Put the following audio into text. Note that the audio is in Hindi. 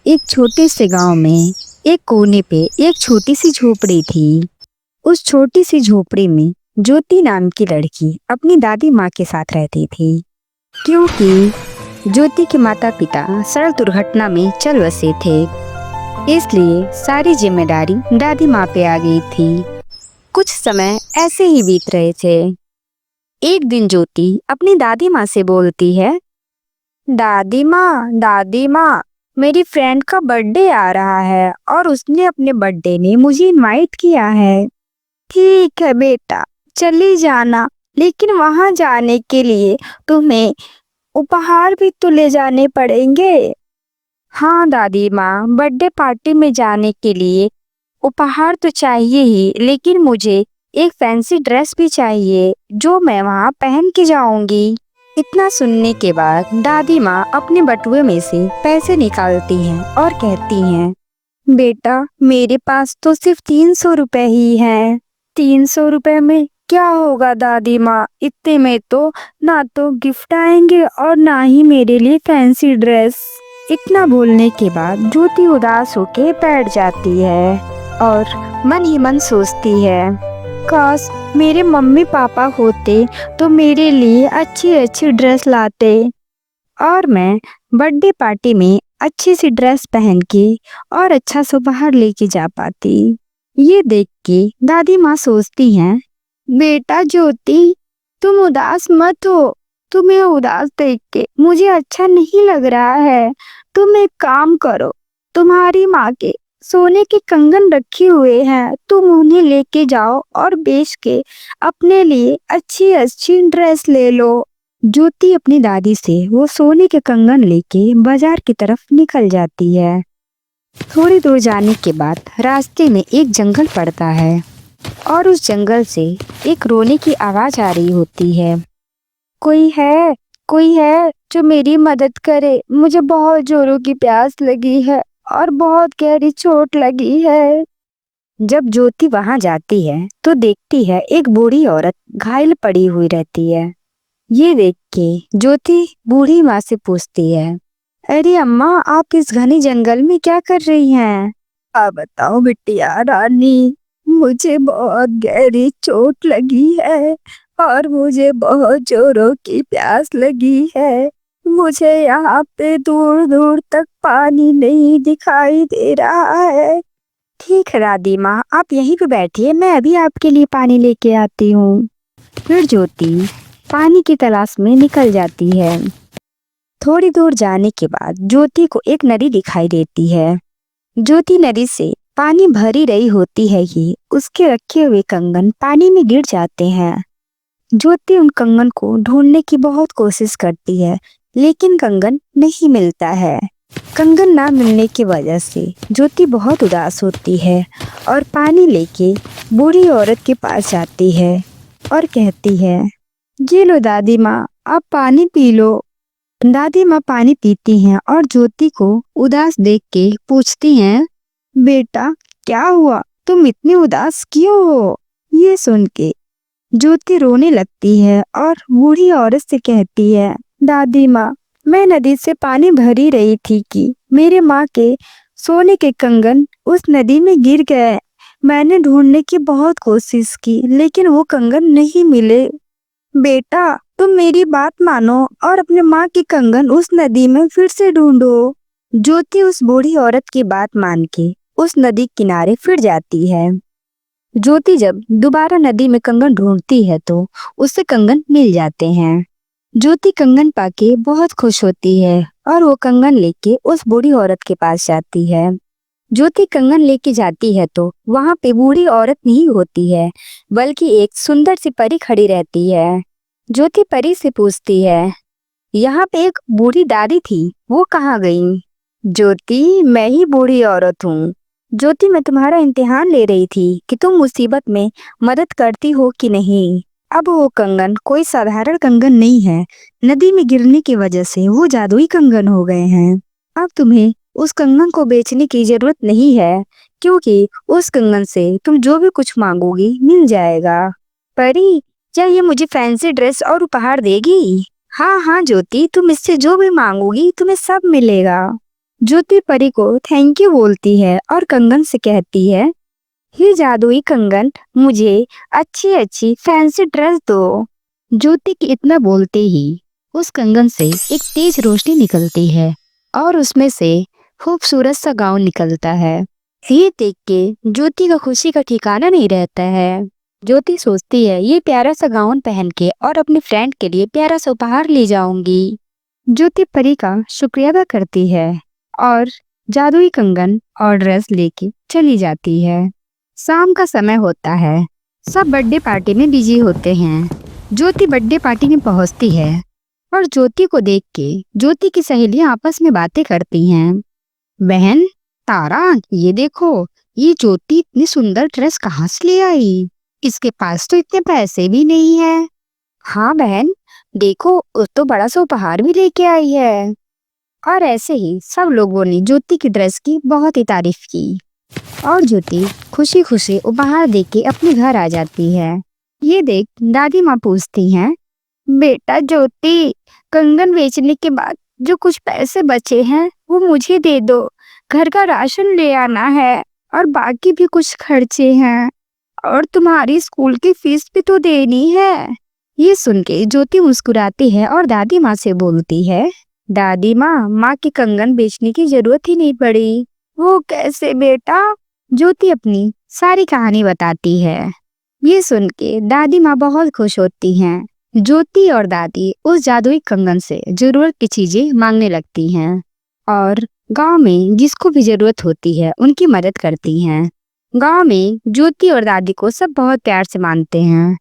एक छोटे से गांव में एक कोने पे एक छोटी सी झोपड़ी थी। उस छोटी सी झोपड़ी में ज्योति नाम की लड़की अपनी दादी माँ के साथ रहती थी। क्योंकि ज्योति के माता पिता सड़क दुर्घटना में चल बसे थे, इसलिए सारी जिम्मेदारी दादी माँ पे आ गई थी। कुछ समय ऐसे ही बीत रहे थे। एक दिन ज्योति अपनी दादी माँ से बोलती है, दादी माँ, मेरी फ्रेंड का बर्थडे आ रहा है और उसने अपने बर्थडे में मुझे इनवाइट किया है। ठीक है बेटा, चली जाना, लेकिन वहां जाने के लिए तुम्हें उपहार भी तो ले जाने पड़ेंगे। हाँ दादी माँ, बर्थडे पार्टी में जाने के लिए उपहार तो चाहिए ही, लेकिन मुझे एक फैंसी ड्रेस भी चाहिए जो मैं वहाँ पहन के जाऊंगी। इतना सुनने के बाद दादी माँ अपने बटुए में से पैसे निकालती हैं और कहती हैं, बेटा मेरे पास तो सिर्फ 300 रुपए ही हैं। 300 रुपए में क्या होगा दादी माँ? इतने में तो ना तो गिफ्ट आएंगे और ना ही मेरे लिए फैंसी ड्रेस। इतना बोलने के बाद ज्योति उदास होके बैठ जाती है और मन ही मन सोचती है, काश मेरे मम्मी पापा होते तो मेरे लिए अच्छी अच्छी ड्रेस लाते और मैं बर्थडे पार्टी में अच्छी सी ड्रेस पहन के और अच्छा सा उपहार लेके जा पाती। ये देख के दादी माँ सोचती हैं, बेटा ज्योति तुम उदास मत हो। तुम्हें उदास देख के मुझे अच्छा नहीं लग रहा है। तुम एक काम करो, तुम्हारी माँ के सोने के कंगन रखे हुए हैं, तुम उन्हें लेके जाओ और बेच के अपने लिए अच्छी अच्छी ड्रेस ले लो। ज्योति अपनी दादी से वो सोने के कंगन लेके बाजार की तरफ निकल जाती है। थोड़ी दूर जाने के बाद रास्ते में एक जंगल पड़ता है और उस जंगल से एक रोने की आवाज आ रही होती है। कोई है जो मेरी मदद करे, मुझे बहुत जोरों की प्यास लगी है और बहुत गहरी चोट लगी है। जब ज्योति वहां जाती है तो देखती है एक बूढ़ी औरत घायल पड़ी हुई रहती है। ये देख के ज्योति बूढ़ी माँ से पूछती है, अरे अम्मा, आप इस घने जंगल में क्या कर रही हैं? आप बताओ बिटिया रानी, मुझे बहुत गहरी चोट लगी है और मुझे बहुत जोरों की प्यास लगी है। मुझे यहाँ पे दूर दूर तक पानी नहीं दिखाई दे रहा है। ठीक है दादी माँ, आप यहीं पे बैठिए, मैं अभी आपके लिए पानी लेके आती हूँ। फिर ज्योति पानी की तलाश में निकल जाती है। थोड़ी दूर जाने के बाद ज्योति को एक नदी दिखाई देती है। ज्योति नदी से पानी भरी रही होती है कि उसके रखे हुए कंगन पानी में गिर जाते हैं। ज्योति उन कंगन को ढूंढने की बहुत कोशिश करती है, लेकिन कंगन नहीं मिलता है। कंगन ना मिलने की वजह से ज्योति बहुत उदास होती है और पानी लेके बूढ़ी औरत के पास जाती है और कहती है, ये लो दादी माँ, आप पानी पी लो। दादी माँ पानी पीती हैं और ज्योति को उदास देख के पूछती हैं, बेटा क्या हुआ, तुम इतनी उदास क्यों हो? ये सुन के ज्योति रोने लगती है और बूढ़ी औरत से कहती है, दादी माँ, मैं नदी से पानी भरी रही थी कि मेरे माँ के सोने के कंगन उस नदी में गिर गए। मैंने ढूंढने की बहुत कोशिश की, लेकिन वो कंगन नहीं मिले। बेटा तुम मेरी बात मानो और अपने माँ के कंगन उस नदी में फिर से ढूंढो। ज्योति उस बूढ़ी औरत की बात मान के उस नदी किनारे फिर जाती है। ज्योति जब दोबारा नदी में कंगन ढूंढती है तो उसे कंगन मिल जाते हैं। ज्योति कंगन पाके बहुत खुश होती है और वो कंगन लेके उस बूढ़ी औरत के पास जाती है। ज्योति कंगन लेके जाती है तो वहां पे बूढ़ी औरत नहीं होती है, बल्कि एक सुंदर सी परी खड़ी रहती है। ज्योति परी से पूछती है, यहाँ पे एक बूढ़ी दादी थी, वो कहाँ गई? ज्योति, मैं ही बूढ़ी औरत हूँ। ज्योति, मैं तुम्हारा इम्तिहान ले रही थी कि तुम मुसीबत में मदद करती हो कि नहीं। अब वो कंगन कोई साधारण कंगन नहीं है, नदी में गिरने की वजह से वो जादुई कंगन हो गए हैं। अब तुम्हें उस कंगन को बेचने की जरूरत नहीं है, क्योंकि उस कंगन से तुम जो भी कुछ मांगोगी मिल जाएगा। परी, क्या ये मुझे फैंसी ड्रेस और उपहार देगी? हाँ हाँ ज्योति, तुम इससे जो भी मांगोगी तुम्हें सब मिलेगा। ज्योति परी को थैंक यू बोलती है और कंगन से कहती है, ये जादुई कंगन, मुझे अच्छी अच्छी फैंसी ड्रेस दो। ज्योति के इतना बोलते ही उस कंगन से एक तेज रोशनी निकलती है और उसमें से खूबसूरत सा गाउन निकलता है। ये देख के ज्योति का खुशी का ठिकाना नहीं रहता है। ज्योति सोचती है ये प्यारा सा गाउन पहन के और अपनी फ्रेंड के लिए प्यारा सा उपहार ले जाऊंगी। ज्योति परी का शुक्रिया अदा करती है और जादुई कंगन और ड्रेस लेके चली जाती है। शाम का समय होता है, सब बर्थडे पार्टी में बिजी होते हैं। ज्योति बर्थडे पार्टी में पहुंचती है और ज्योति को देख के ज्योति की सहेलियां आपस में बातें करती हैं। बहन तारा, ये देखो, ये ज्योति इतनी सुंदर ड्रेस कहाँ से ले आई? इसके पास तो इतने पैसे भी नहीं है। हाँ बहन, देखो वो तो बड़ा सा उपहार भी लेके आई है। और ऐसे ही सब लोगों ने ज्योति की ड्रेस की बहुत ही तारीफ की और ज्योति खुशी खुशी उपहार देके अपने घर आ जाती है। ये देख दादी माँ पूछती हैं, बेटा ज्योति, कंगन बेचने के बाद जो कुछ पैसे बचे हैं वो मुझे दे दो। घर का राशन ले आना है और बाकी भी कुछ खर्चे हैं और तुम्हारी स्कूल की फीस भी तो देनी है। ये सुन के ज्योति मुस्कुराती है और दादी माँ से बोलती है, दादी माँ की कंगन बेचने की जरूरत ही नहीं पड़ी। वो कैसे बेटा? ज्योति अपनी सारी कहानी बताती है। ये सुन के दादी माँ बहुत खुश होती हैं। ज्योति और दादी उस जादुई कंगन से जरूरत की चीजें मांगने लगती हैं और गांव में जिसको भी जरूरत होती है उनकी मदद करती हैं। गांव में ज्योति और दादी को सब बहुत प्यार से मानते हैं।